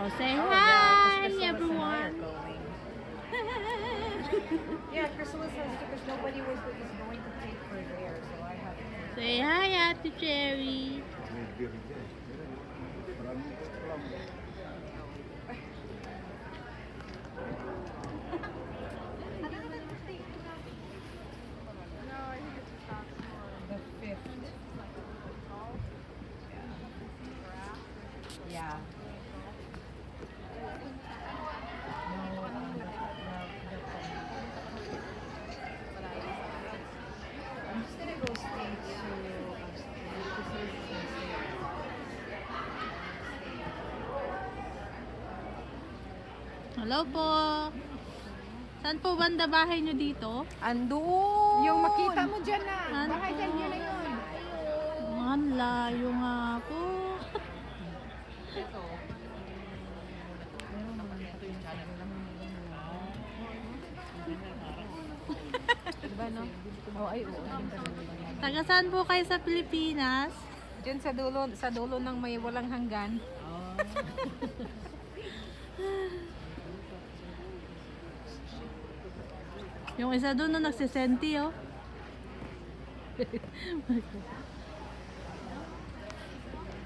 Oh, say Oh, hi, yeah, because Chrysalis and I are everyone. going. Yeah, Chrysalis has to, because nobody is going to pay for there, so I have to. Say hi, Ate Cherry. The 5th. Yeah. No, I'm just gonna go straight to Chrysalis is gonna stay. Hello po. Saan po banda bahay nyo dito? Andun! Yung makita mo dyan na. Ano Bahay po? dyan, yun na yun. Ang layo nga po. Diba, no? Oh, ay, oo. Taga saan po kayo sa Pilipinas? Diyan sa dulo ng may walang hanggan. Yung isa doon na nagsisenti, oh.